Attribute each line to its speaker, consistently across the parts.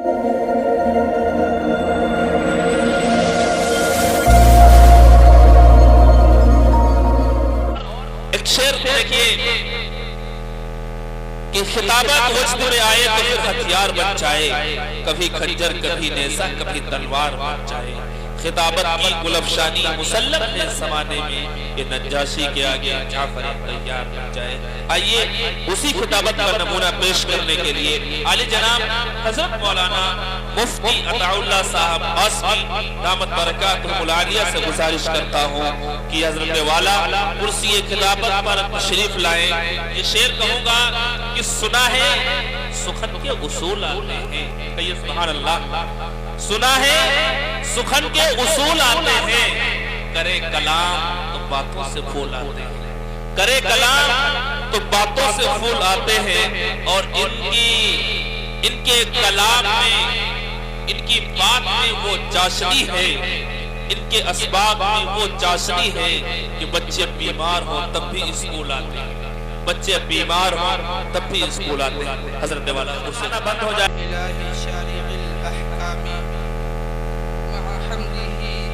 Speaker 1: ایک شعر دیکھیے کہ خطابت وجد میں آئے تو پھر ہتھیار بن جائے، کبھی خنجر کبھی نیزہ کبھی تلوار بن جائے۔ خطابت کی گلفشانی مسلم ہے زمانے میں، کہ نجاشی کے آگے جعفر تیار بن جائے۔ آئیے اسی خطابت کا نمونہ پیش کرنے کے لیے عالی جناب حضرت مولانا مفتی عطا اللہ صاحب قاسمی دامت برکاتہ العالیہ سے گزارش کرتا ہوں کہ حضرت والا کرسی خطابت پر تشریف لائیں۔ یہ شعر کہوں گا کہ سنا ہے سخن کے اصول آتے ہیں، کہیے سبحان اللہ۔ سنا ہے سخن کے اصول آتے ہیں، کرے کلام تو باتوں سے پھول آتے ہیں، کرے کلام تو باتوں سے پھول آتے ہیں، اور ان کے کلام میں، ان کی بات میں وہ چاشنی ہے، ان کے اسباب میں وہ چاشنی ہے کہ بچے بیمار ہو تب بھی اسکول آتے ہیں، بچے بیمار ہو تب بھی اسکول آتے ہیں۔ حضرت والا کرسی بند ہو جائے۔
Speaker 2: الہی شارع الاحکام مع حمدہ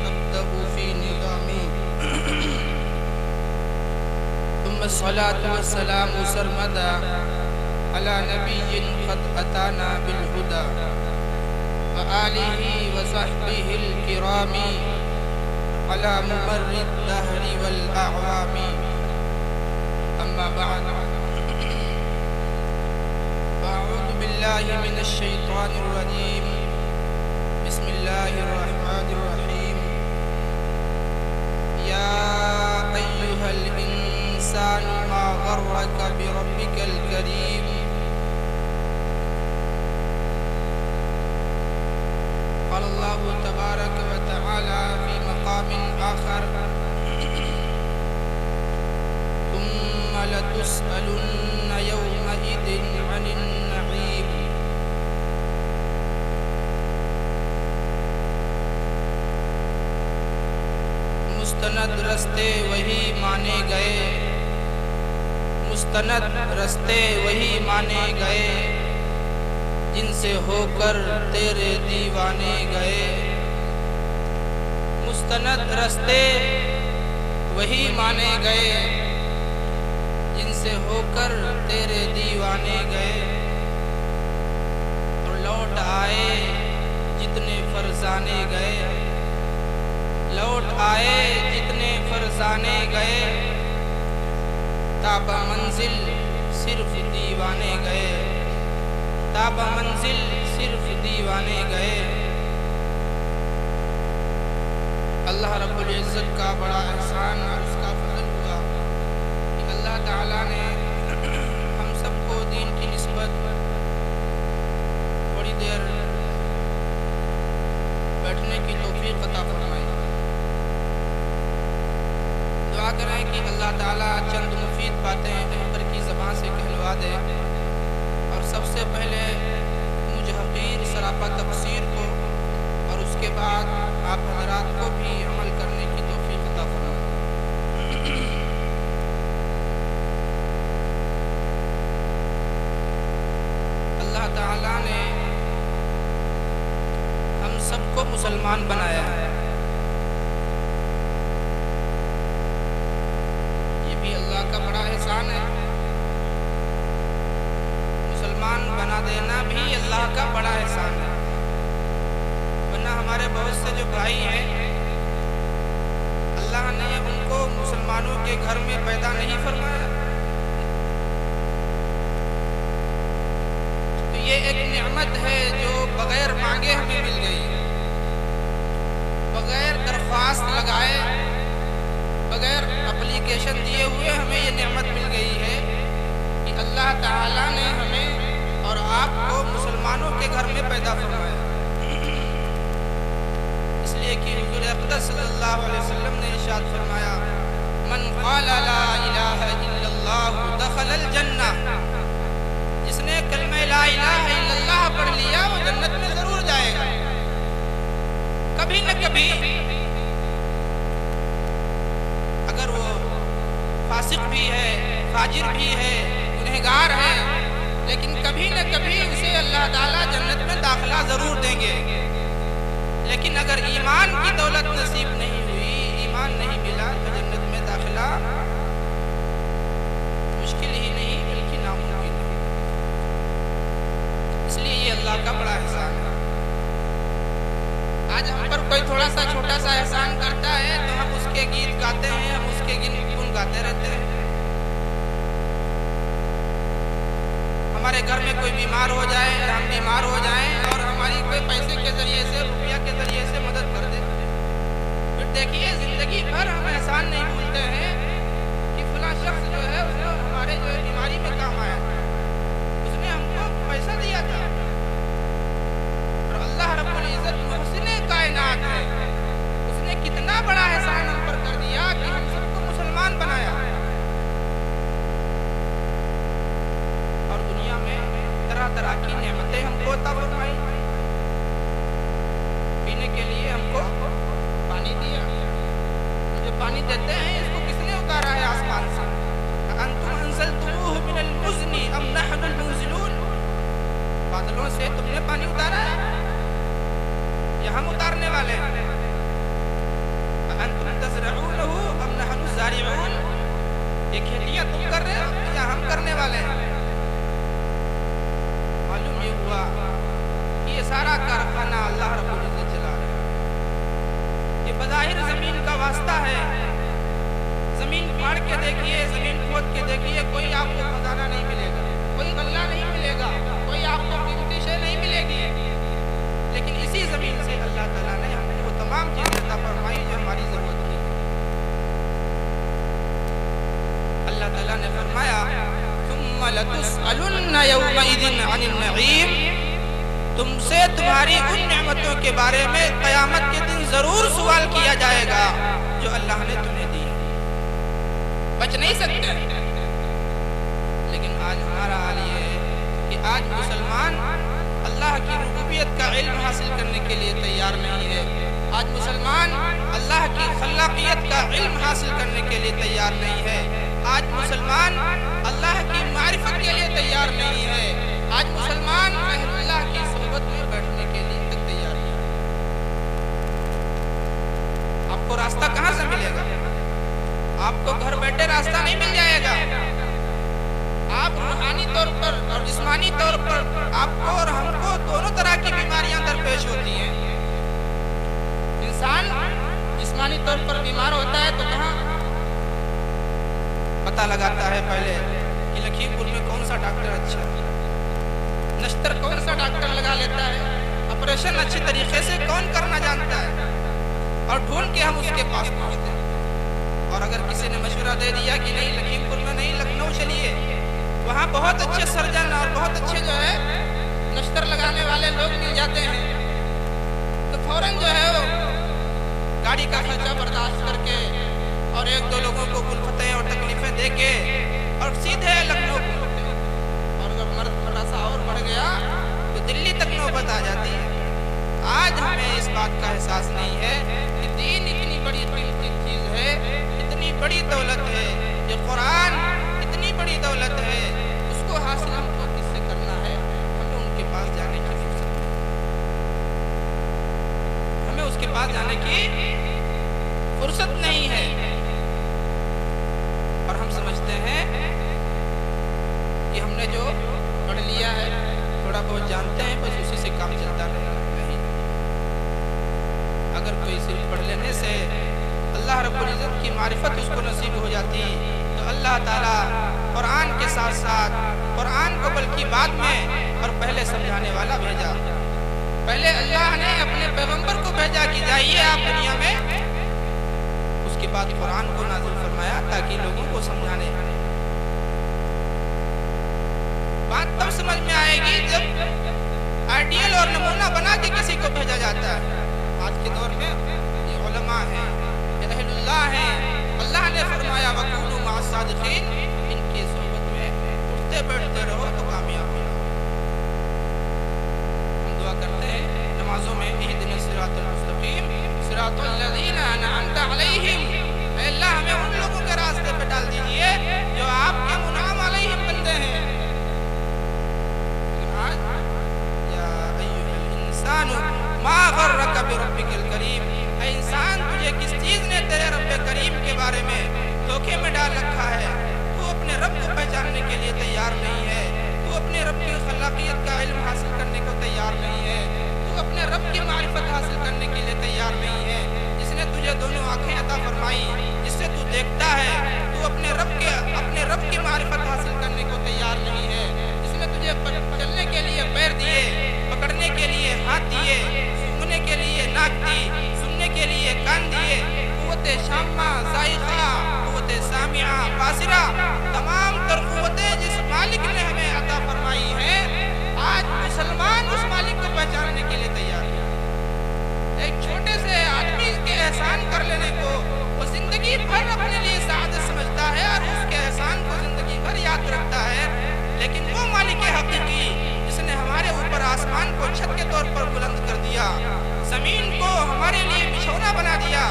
Speaker 2: ابدأ فی نظامی، ثم الصلاة والسلام سرمدا علی نبی قد اتانا بالہدا وآلہ وصحبہ الکرام علی ممر الدہر والاعوام، اما بعد اعوذ باللہ من الشیطان الرجیم، بسم اللہ الرحمن الرحیم۔ یا ایہا الانسان ما غرک بربک الکریم، قال اللہ تبارک و تعالی فی مقام آخر، ثم لتسألن یومئذ عن النعیم۔ مستند رستے وہی مانے گئے، مستند رستے وہی مانے گئے، جن سے ہو کر تیرے دیوانے گئے۔ مستند رستے وہی مانے گئے، جن سے ہو کر تیرے دیوانے گئے، اور لوٹ آئے جتنے فرزانے گئے، لوٹ آئے جتنے فرزانے گئے، تابہ منزل صرف دیوانے گئے، تابہ منزل صرف دیوانے گئے۔ اللہ رب العزت کا بڑا احسان اور اس کا فضل ہوا کہ اللہ تعالیٰ نے ہم سب کو دین کی نسبت تھوڑی دیر بیٹھنے کی توفیق عطا فرمائی۔ دعا کریں کہ اللہ تعالیٰ چند مفید باتیں احتر کی زبان سے کہلوا دے، اور سب سے پہلے مجھ حقیر سراپا تفسیر کو، اور اس کے بعد آپ حضرات کو بھی عمل کرنے کی توفیق عطا فرمائے۔ اللہ تعالیٰ نے ہم سب کو مسلمان بنایا ہے، یہ بھی اللہ کا بڑا احسان ہے۔ مسلمان بنا دینا بھی اللہ کا بڑا احسان ہے، ورنہ ہمارے بہت سے جو بھائی ہیں اللہ نے ان کو مسلمانوں کے گھر میں پیدا نہیں فرمایا، تو یہ ایک نعمت ہے جو بغیر مانگے ہمیں مل گئی، بغیر درخواست لگائے، بغیر اپلیکیشن دیے ہوئے ہمیں یہ نعمت مل گئی ہے کہ اللہ تعالیٰ نے ہمیں اور آپ کو مسلمانوں کے گھر میں پیدا فرمایا۔ اس لیے کہ حضور اقدس صلی اللہ علیہ وسلم نے ارشاد فرمایا، من قال لا الہ الا اللہ دخل الجنہ، جس نے کلمہ لا الہ الا اللہ پڑھ لیا وہ جنت میں ضرور جائے گا۔ کبھی نہ کبھی اگر وہ فاسق بھی ہے، فاجر بھی ہے، گنہگار ہے، لیکن کبھی نہ کبھی اسے اللہ تعالیٰ جنت میں داخلہ ضرور दौलत नसीब नहीं हुई, ईमान नहीं मिला तो जन्नत में दाखिला मुश्किल ही नहीं बल्कि नामुमकिन है। इसलिए ये अल्लाह का बड़ा एहसान है। आज हम पर कोई थोड़ा सा छोटा सा एहसान करता है तो हम उसके गीत गाते हैं, हम उसके गुन गाते रहते हैं। हमारे घर में कोई बीमार हो जाए, हम बीमार हो जाएं और हमारी कोई पैसे के जरिए से, रुपया के जरिए से मदद कर दे, फिर देखिए जिंदगी भर हम एहसान नहीं भूलते हैं कि फला शख्स जो है उसने हमारे जो है बीमारी में काम आया था, उसने हमको पैसा दिया था। और अल्लाह रब्बुल इज्जत मुहसिने कायनात है, उसने कितना बड़ा एहसान हम पर कर दिया कि हम सबको मुसलमान बनाया। और दुनिया में तरह तरह की नेमतें हमको अता फरमाई। पीने के लिए हमको पानी दिया। जो पानी देते हैं इसको किसने उतारा है आसमान से? अंतुम अंज़लतुमूहु मिनल मुज़्नी अम नहनुल मुंज़िलून। बादलों से तुमने पानी उतारा है या हम उतारने वाले हैं? अंतुम तज़रऊनहु अम नहनु ज़ारिऊन। ये खेतियां तुम कर रहे हो या हम करने वाले हैं? मालूम ये हुआ कि ये सारा कारखाना अल्लाह रब्बुल इज्जत चला रहा है। ये बज़ाहिर ज़मीन का वास्ता है। ज़मीन फाड़ के देखिए, ज़मीन खोद के देखिए, कोई आपको खजाना नहीं मिलेगा, कोई गल्ला नहीं मिलेगा, कोई आपको कीमती शय नहीं मिलेगी। लेकिन इसी ज़मीन से अल्लाह ताला ने हमको तमाम चीज़ें अता फरमाई जो हमारी ज़रूरत की। अल्लाह ताला ने फरमाया तुम्मा लतुसअलुन्ना यौमइज़िन अनिन नईम। तुमसे तुम्हारी उन नेमतों के बारे में क़यामत के दिन जरूर सवाल किया जाएगा जो अल्लाह ने तुम्हें दी। बच नहीं सकते। लेकिन आज हमारा हाल ये है कि आज मुसलमान अल्लाह की रुबूबियत का इल्म हासिल करने के लिए तैयार नहीं है। आज मुसलमान अल्लाह की खल्लाकियत का इल्म हासिल करने के लिए तैयार नहीं है। आज मुसलमान अल्लाह की मारिफत के लिए तैयार नहीं है। आज मुसलमान अहलुल्लाह की सोहबत में बैठने के लिए तक तैयार नहीं है। आपको रास्ता कहाँ से मिलेगा? आपको घर बैठे रास्ता नहीं मिल जाएगा। आप रूहानी तौर पर और जिस्मानी तौर पर आपको और हमको दोनों तरह की बीमारियां दरपेश होती हैं। इंसान जिस्मानी तौर पर बीमार होता है तो कहाँ पता लगाता है? पहले कि लखीमपुर में कौन सा डॉक्टर अच्छा है, नश्तर कौन सा डॉक्टर लगा लेता है, ऑपरेशन अच्छी तरीके से कौन करना जानता है, और ढूंढ के हम उसके पास पहुँचते हैं। और अगर किसी ने मशवरा दे दिया कि नहीं लखीमपुर में नहीं लखनऊ चलिए, वहाँ बहुत अच्छे सर्जन और बहुत अच्छे जो है नश्तर लगाने वाले लोग मिल जाते हैं, तो फौरन जो है वो गाड़ी का खर्चा बर्दाश्त करके और एक दो लोगों को कुलफतें और तकलीफें दे के और सीधे लखनऊ पहुँचते हैं। और अगर मर्द थोड़ा सा और बढ़ गया तो दिल्ली तक नौबत आ जाती है। आज हमें इस बात का एहसास नहीं है कि दीन इतनी बड़ी कीमती चीज़ है, इतनी बड़ी दौलत है। ये कुरान इतनी बड़ी दौलत है, उसको हासिल हमको किससे करना है? हमें उनके पास जाने की फुर्सत है, हमें उसके पास जाने की फुर्सत नहीं है। और हम समझते हैं कि हमने जो पढ़ लिया है, थोड़ा बहुत जानते हैं, बस उसी से काम चलता रहेगा। नहीं, अगर कोई सिर्फ पढ़ लेने से अल्लाह रब्बुल इज़्ज़त की मारिफत उसको नसीब हो जाती तो अल्लाह ताला कुरान के साथ साथ कुरान को बल्कि बाद में और पहले समझाने वाला भेजा। पहले अल्लाह ने अपने पैगंबर को भेजा कि जाइए आप दुनिया में, उसके बाद कुरान को नाज़िल फरमाया ताकि लोगों को समझाने। बात तब समझ में आएगी जब आइडियल और नमूना बना के किसी को भेजा जाता है। आज के दौर में ये उलमा हैं, ये अहलुल्लाह हैं। अल्लाह ने फरमाया वकूनू मअस-सादिकीन, इनकी सोहबत में उठते बैठते रहो तो कामयाब हो। हम दुआ करते हैं नमाजों में इहदिनस सिरातल मुस्तकीम सिरातल लज़ीना अनअमता अलैहिम। अल्लाह हमें उन लोगों के रास्ते पे डाल दीजिए जो आपके मुनअम अलैहिम बंदे हैं। आज या अय्युहल इंसानु मा गर्रका बिरब्बिकल करीम, ऐ इंसान इंसान तुझे किस चीज ने तेरे रब करीम के बारे में धोखे में डाल रखा है। तू अपने रब को पहचानने के लिए तैयार नहीं है, तू अपने रब की खलाकियत का इल्म हासिल करने को तैयार नहीं है, तू अपने रब की मारिफत हासिल करने के लिए तैयार नहीं है। जिसने तुझे दोनों आंखें अता फरमाई, जिससे तू देखता है, तू अपने रब की मारिफत हासिल करने को तैयार नहीं है। जिसने तुझे चलने के लिए पैर दिए, पकड़ने के लिए हाथ दिए, सूंघने के लिए नाक दी, सुनने के लिए कान दिए, कुव्वते शामा जायका, कुव्वते सामिया बासिरा, तमाम तर कुव्वतें जिस मालिक ने हमें अता फरमाई हैं, आज मुसलमान उस मालिक को पहचानने के लिए तैयार है। एक छोटे से आदमी के एहसान कर लेने को वो जिंदगी भर अपने लिए सादत समझता है और उसके एहसान को जिंदगी भर याद रखता है। लेकिन वो मालिक हकीकी जिसने हमारे ऊपर आसमान को छत के तौर पर बुलंद कर दिया, जमीन को हमारे लिए बिछौना बना दिया,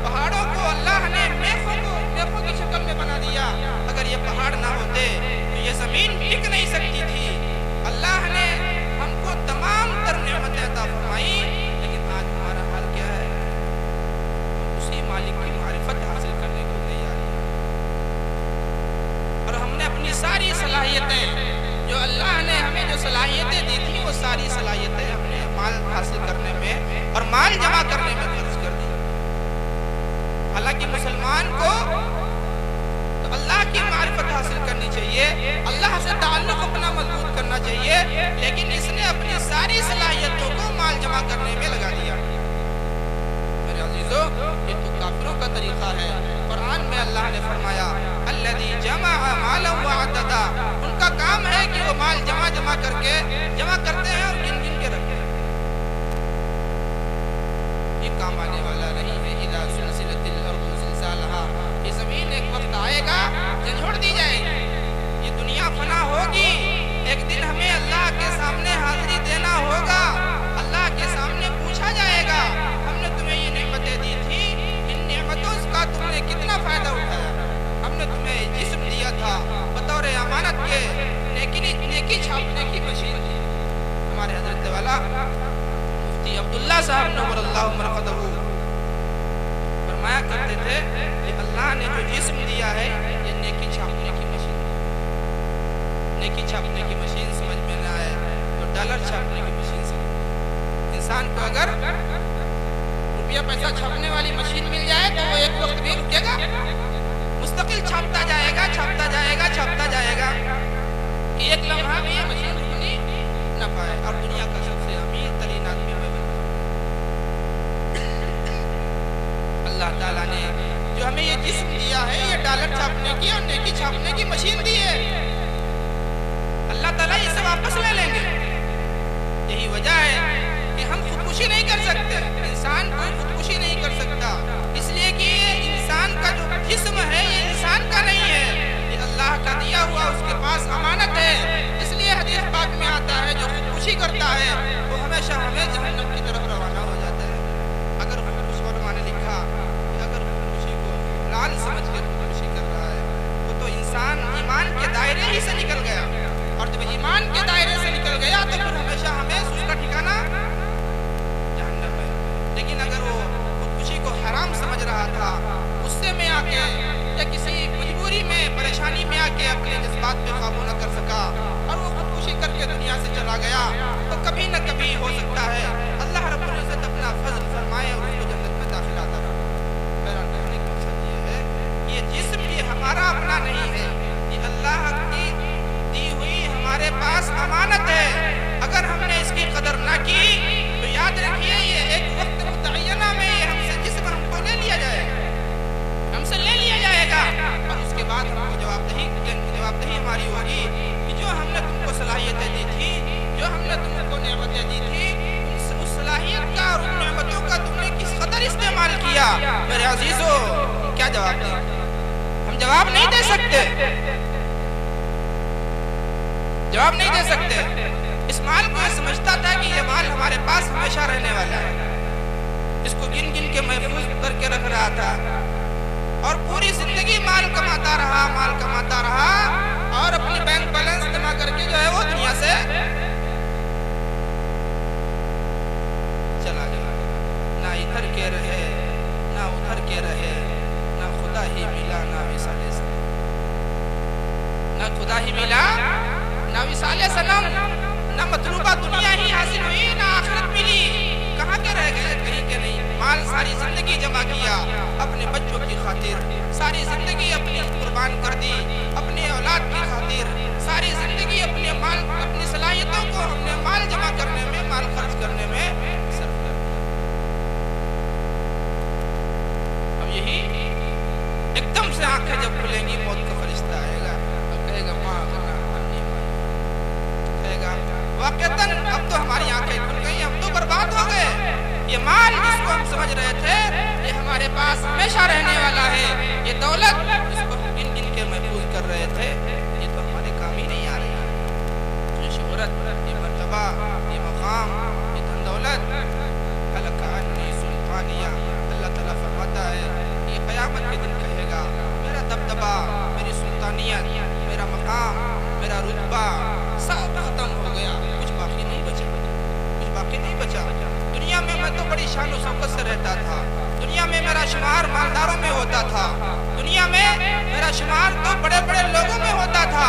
Speaker 2: पहाड़ों को अल्लाह ने मेखों की शक्ल में बना दिया। अगर ये पहाड़ ना होते तो ये जमीन टिक नहीं सकती थी। अल्लाह ने हमको तमाम तर नेमतें अता फरमाई, लेकिन आज हमारा हाल क्या है? उसी मालिक की मारिफत हासिल करने को तैयार है और हमने अपनी सारी सलाहियतें, जो अल्लाह ने हमें जो सलाहियतें दी थी, वो सारी सलाहियतें हमने माल हासिल करने में और माल जमा करने में खर्च कर दी। हालांकि मुसलमान को तो अल्लाह की मारिफत हासिल करनी चाहिए, अल्लाह से ताल्लुक अपना मजबूत करना चाहिए, लेकिन इसने अपनी सारी सलाहियतों को माल जमा करने में लगा दिया। मेरे अजीजों, ये तो काफिरों का तरीका है। कुरान में अल्लाह ने फरमाया अल्लज़ी जमा मालन व अद्ददा, उनका काम है कि वो माल जमा करते हैं और गिन गिन के रखते हैं। ये काम आने वाला नहीं है। इज़ा ज़ुलज़िलतिल अर्ज़ु ज़िलज़ालहा, ये ज़मीन एक वक्त आएगा झंझोड़ दी जाएगी, ये दुनिया फना होगी। एक दिन हमें अल्लाह के सामने हाजिरी देना होगा, अल्लाह के सामने पूछा जाएगा हमने तुम्हें ये नेमतें दी थी, इन नेमतों का तुमने कितना फायदा उठाया? हमने तुम्हें जिस्म दिया था बतौर अमानत के, नेकी छापने की मशीन थी। हमारे हजरत वाला मुफ्ती अब्दुल्ला साहब नव्वरल्लाहु मरक़दहू फरमाया करते थे कि अल्लाह ने जो जिस्म दिया है ये नेकी छापने की मशीन है। नेकी छापने की मशीन समझ में ना आए तो डॉलर छापने की मशीन समझ। इंसान को अगर रुपया पैसा छापने वाली मशीन मिल जाए तो वो एक वक्त भी रुकेगा, मुस्तकिल छापता जाएगा कि एक लम्हा भी ये मशीन रुकनी न पाए और दुनिया का सबसे अमीर तरीन आदमी में बन जाए। अल्लाह ताला ने जो हमें ये जिस्म दिया है, ये डॉलर छापने की और नेकी छापने की मशीन दी है, अल्लाह ताला इसे वापस ले लेंगे। यही वजह है कि हम खुदकुशी नहीं कर सकते, इंसान कोई खुदकुशी नहीं कर सकता, इसलिए कि ये इंसान का जो जिस्म है ये इंसान का नहीं है, ये अल्लाह का दिया हुआ उसके पास अमानत है। इसलिए हदीस पाक में आता है जो खुदकुशी करता है वो हमेशा हमें जहन्नम की तरफ रवाना हो जाता है। अगर खुदकुशी ने लिखा कि अगर खुदकुशी को लाल समझ के खुदकुशी कर रहा है वो तो इंसान ईमान के दायरे ही से निकल गया, और जब ईमान के दायरे से निकल गया तो फिर हमेशा हमें उसका ठिकाना जहन्नम है। लेकिन अगर वो खुदकुशी को हराम समझ रहा था, गुस्से में आके या किसी मजबूरी में परेशानी में आके अपने जज्बात पे काबू न कर सका और वो खुदकुशी करके दुनिया से चला गया, तो कभी न कभी हो सकता है अल्लाह रब्बुल इज्जत अपना फजल फरमाए और उसको जन्नत में दाखिल आता है। मेरा कहने का मकसद ये है कि ये जिस्म ये हमारा अपना नहीं है, ये अल्लाह की दी हुई हमारे पास अमानत है। अगर हमने इसकी कदर ना की तो याद रखिए ये एक वक्त मुतअय्यना में ये हमसे जिस्म हमको ले लिया जाएगा और उसके बाद हमको जवाबदेही हमारी होगी कि जो हमने तुमको सलाहियतें दी थी, जो हमने तुमको नेमतें दी थी, उस सलाहियत का और उन नेमतों का तुमने किस कदर इस्तेमाल किया। मेरे अजीजों, क्या जवाब दें? हम जवाब नहीं दे सकते। इस माल को ये समझता था कि ये माल हमारे पास हमेशा रहने वाला है, इसको गिन गिन के महफूज करके रख रहा था और पूरी जिंदगी माल कमाता रहा और अपनी बैंक बैलेंस जमा करके जो है वो दुनिया से चला गया। ना इधर के रहे भर के रहे, ना खुदा ही मिला ना विसाले सनम, ना खुदा ही मिला ना विसाले सनम, ना मतलूबा दुनिया ही हासिल हुई ना आखिरत मिली। कहाँ के रह गए, कहीं के नहीं। माल सारी जिंदगी जमा किया अपने बच्चों की खातिर, सारी जिंदगी अपनी कुर्बान कर दी अपने औलाद की खातिर, सारी जिंदगी अपने माल, अपनी सलाहियतों को हमने माल जमा करने में, माल खर्च करने में सर्फ कर दिया। अब यही एकदम से आंखें जब खुलेंगी, मौत का फरिश्ता आएगा और कहेगा माँ कहेगा वाक़तन अब तो हमारी आंखें खुल गई, हम तो बर्बाद हो गए। ये माल जिसको हम समझ रहे थे ये हमारे पास हमेशा रहने वाला है, ये दौलत जिसको हम गिन गिन के महफूज कर रहे थे, ये तो हमारे काम ही नहीं आ रही। ये शोहरत, ये मर्तबा, ये मकाम, ये धन दौलत, हलक अन्नी सुल्तानिया, अल्लाह ताला फरमाता है ये क़यामत के दिन कहेगा मेरा दबदबा, मेरी सुल्तानियत, मेरा मकाम, मेरा रुतबा सब खत्म हो गया, कुछ बाकी नहीं बचा, कुछ बाकी नहीं बचा। दुनिया में मैं तो बड़ी शान और शौकत से रहता था, दुनिया में मेरा शुमार मालदारों में होता था, दुनिया में मेरा शुमार तो बड़े बड़े लोगों में होता था,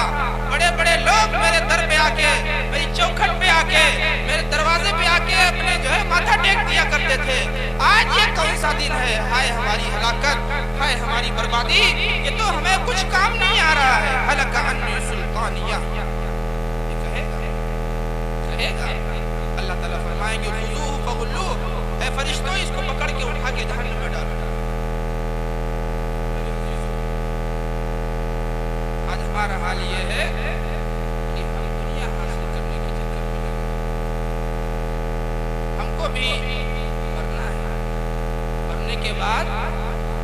Speaker 2: बड़े बड़े लोग मेरे दर पे आके, मेरी चौखट पे आके, मेरे दरवाजे पे आके अपने जो है माथा टेक दिया करते थे। आज ये कौन सा दिन है, हाय हमारी हलाकत, हाय हमारी बर्बादी, ये तो हमें कुछ काम नहीं आ रहा है। हलक अन्नी सुल्तानिया, ये कहेगा अल्लाह ताला फरमाएंगे खुज़ूहु फग़ुल्लूह, ऐ फरिश्तों इसको पकड़ के उठा के जहन्नम में डालो। आज हमारा हाल ये है कि हम दुनिया हासिल करने के चक्कर में लगे, हमको भी मरना है, मरने के बाद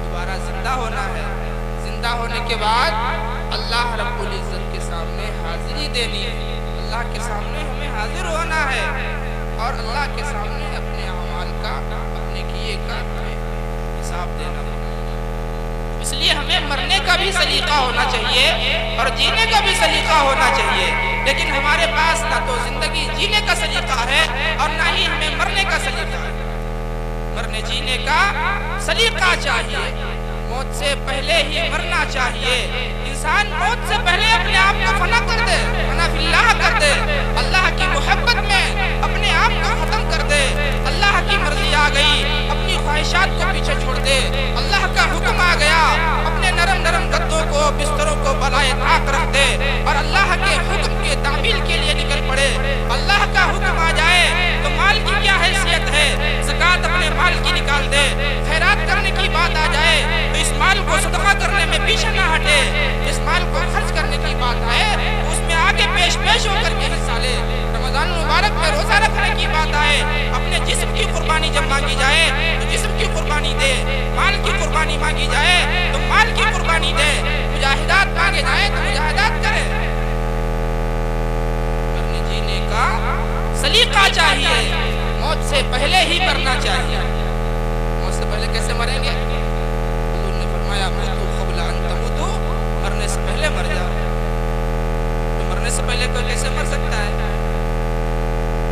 Speaker 2: दोबारा जिंदा होना है, जिंदा होने के बाद अल्लाह रब्बुल इज्जत के सामने हाजिरी देनी है, अल्लाह के सामने हमें हाजिर होना है और अल्लाह के सामने अपने अमाल का, अपने किए का हमें हिसाब देना है। इसलिए हमें मरने का भी सलीका होना चाहिए और जीने का भी सलीका होना चाहिए, लेकिन हमारे पास ना तो जिंदगी जीने का सलीका है और ना ही हमें मरने का सलीका है। मरने जीने का सलीका चाहिए, मौत से पहले ही मरना चाहिए। इंसान मौत से पहले अपने आप को फना कर दे, फना फिल्लाह कर दे, अल्लाह की मोहब्बत में अपने आप को खत्म कर दे। अल्लाह की मर्जी आ गई, अपनी ख्वाहिशात को पीछे छोड़ दे, अल्लाह का हुक्म आ गया, अपने नरम नरम गद्दों को, बिस्तरों को बलाए ताक रख दे और अल्लाह के हुक्म के तामील के लिए निकल पड़े। अल्लाह का हुक्म आ जाए तो माल की क्या हैसियत है, ज़कात अपने माल की निकाल दे, खैरात करने की बात आ जाए तो इस माल को सदका करने में पीछे ना हटे, इस माल को खर्च करने की बात आए तो उसमें आगे पेश होकर के हिस्सा ले। रमजान मुबारक में रोजा रखने की बात आए, अपने जिस्म की कुर्बानी जब मांगी जाए तो जिस्म की कुर्बानी दे, माल की कुर्बानी मांगी जाए तो माल की कुर्बानी दे, मुजाहिदात मांगे जाए तो मुजाहिदात करे। मरने जीने का सलीका चाहिए, मौत से पहले ही मरना चाहिए। मौत से पहले कैसे मरेंगे? हुजूर ने फरमाया मूतू क़ब्ल अन तमूतू, मरने से पहले मर जाओ। तो मरने से पहले कोई कैसे मर सकता है?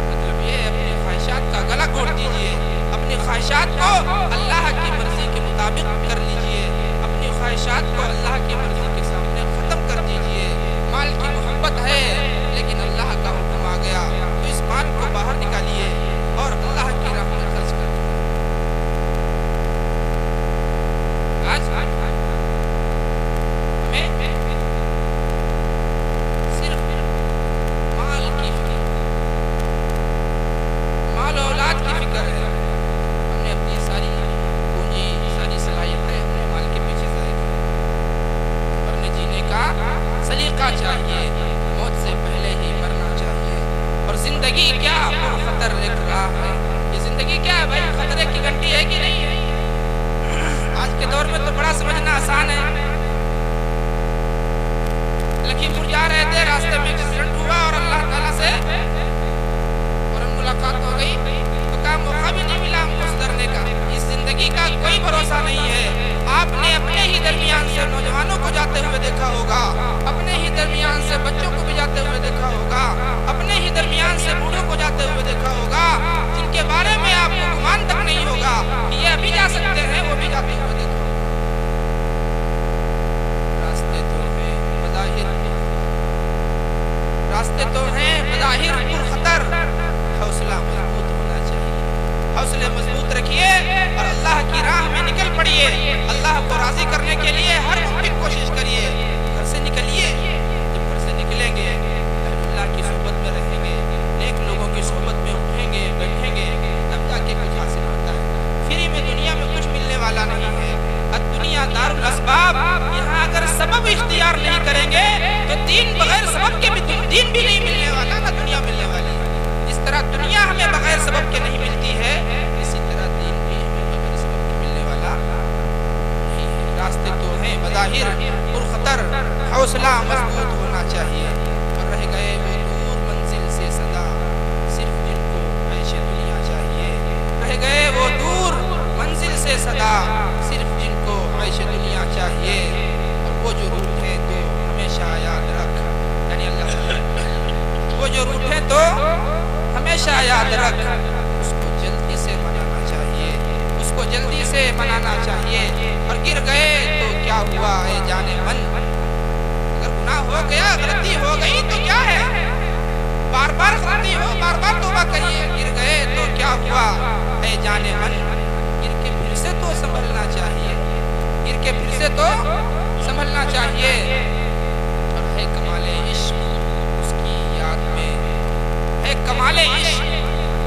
Speaker 2: मतलब ये अपनी ख्वाहिशात का गला घोट दीजिए, अपनी ख्वाहिशात को अल्लाह की मर्जी के मुताबिक कर लीजिए, अपनी ख्वाहिशात को अल्लाह की मर्जी के सामने ख़त्म कर दीजिए। माल की मोहब्बत है लेकिन अल्लाह का हुक्म आ गया तो इस माल को बाहर निकालिए और अल्लाह की राह में खर्च कर दीजिए। आज हमें सिर्फ माल की फिक्र, माल औलाद की फिक्र है। हमने अपनी सारी पूंजी, सारी सलाहियतें अपने माल के पीछे ज़ाया की। मरने जीने का सलीका चाहिए, मौत से पहले ही मरना चाहिए। और जिंदगी क्या खतर एक राह है, ये जिंदगी क्या है भाई, खतरे की घंटी है कि नहीं है? आज के दौर में तो बड़ा समझना आसान है। लखीमपुर जा रहे थे, रास्ते में एक्सीडेंट हुआ और अल्लाह ताला से फौरन मुलाकात हो गई तो का मौका भी नहीं मिला हमको सुधरने का। इस जिंदगी का कोई भरोसा नहीं है। आपने अपने ही दरमियान से नौजवानों को जाते हुए देखा होगा, अपने ही दरमियान से बच्चों को भी जाते हुए देखा होगा, अपने ही दरमियान से बूढ़ों को जाते हुए देखा होगा, जिनके बारे में आपको गुमान तक नहीं होगा कि ये अभी जा सकते हैं, वो भी जाते हुए پڑھیے, اللہ کو راضی کرنے کے لیے ہر ممکن کوشش کریے. گھر سے نکلیے, جب گھر سے نکلیں گے اہل اللہ کی صحبت میں رہیں گے, نیک لوگوں کی صحبت میں اٹھیں گے بیٹھیں گے, تب جا کے کچھ حاصل ہوتا ہے. فری میں دنیا میں کچھ ملنے والا نہیں ہے. الدنیا دار الاسباب, یہاں اگر سبب اختیار نہیں کریں گے تو دین بغیر سبب کے بھی دین بھی نہیں ملنے والا, نہ دنیا ملنے والی ہے. جس طرح دنیا ہمیں بغیر سبب کے نہیں ملتی ہے, اسی طرح دین بھی ہمیں بغیر سبب کے ملنے والا نہیں ہے. راستے تو ہیں بظاہر پرخطر, حوصلہ مضبوط ہونا چاہیے. اور رہ گئے وہ دور منزل سے صدا, صرف جن کو عیش دنیا چاہیے. رہ گئے وہ دور منزل سے صدا, صرف جن کو عیش دنیا چاہیے. اور وہ جو روٹھے تو ہمیشہ یاد رکھ, یعنی اللہ وہ جو روٹھے تو ہمیشہ یاد رکھ, اس کو جلدی سے منانا چاہیے, اس کو جلدی سے منانا چاہیے. اور گر گئے تو کیا ہوا اے جانے من, اگر گناہ ہو گیا غلطی ہو گئی تو کیا ہے, بار بار غلطی ہو بار بار توبہ کریے. گر گئے تو کیا ہوا اے جانے من, گر کے پھر سے تو سنبھلنا چاہیے, گر کے پھر سے تو سنبھلنا چاہیے. اور ہے کمال عشق اس کی یاد میں, ہے کمال عشق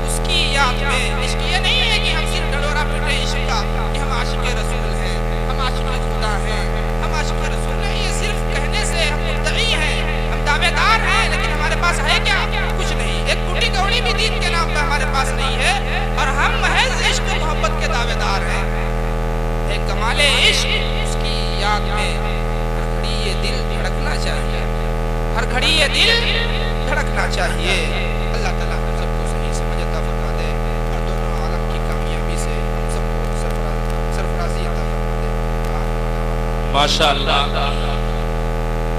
Speaker 2: اس کی یاد میں. عشق یہ نہیں ہے کہ ہم صرف ڈھڈورا پیٹے عشق کا کہ ہم عاشق رسول ہیں, ہم عاشق خدا ہیں, ہم عاشق رسول ہیں. یہ صرف کہنے سے ہم مدعی ہیں, ہم دعوے دار ہیں, لیکن ہمارے پاس ہے کیا, کچھ نہیں. ایک ٹوٹی کوڑی بھی دین کے نام پہ ہمارے پاس نہیں ہے, اور ہم محض عشق و محبت کے دعوے دار ہیں. ہے کمال عشق اس کی یاد میں, ہر گھڑی یہ دل دھڑکنا چاہیے, ہر گھڑی یہ دل دھڑکنا چاہیے. اللہ تعالیٰ ہم سب کو صحیح سمجھ عطا فرما دے, اور دونوں عالم کی کامیابی سے ہم سب کو سرفرازی عطا فرما دے.
Speaker 1: ماشاء اللہ.